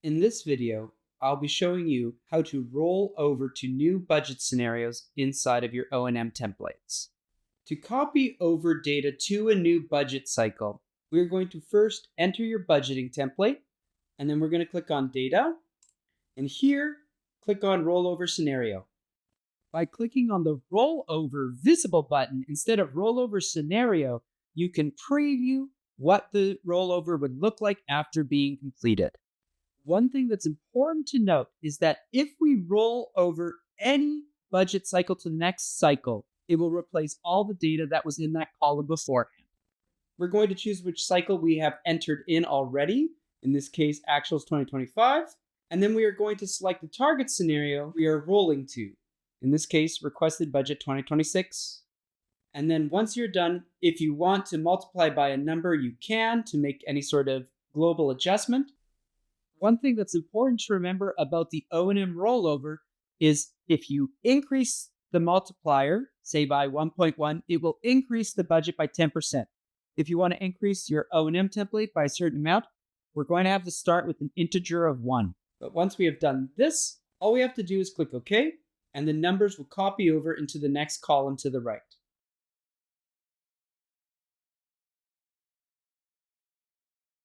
In this video, I'll be showing you how to roll over to new budget scenarios inside of your O&M templates. To copy over data to a new budget cycle, we're going to first enter your budgeting template, and then we're going to click on Data, and here, click on Rollover Scenario. By clicking on the Rollover Visible button instead of Rollover Scenario, you can preview what the rollover would look like after being completed. One thing that's important to note is that if we roll over any budget cycle to the next cycle, it will replace all the data that was in that column beforehand. We're going to choose which cycle we have entered in already, in this case, Actuals 2025, and then we are going to select the target scenario we are rolling to, in this case, Requested Budget 2026. And then once you're done, if you want to multiply by a number, you can to make any sort of global adjustment. One thing that's important to remember about the O&M rollover is if you increase the multiplier, say by 1.1, it will increase the budget by 10%. If you want to increase your O&M template by a certain amount, we're going to have to start with an integer of 1. But once we have done this, all we have to do is click OK, and the numbers will copy over into the next column to the right.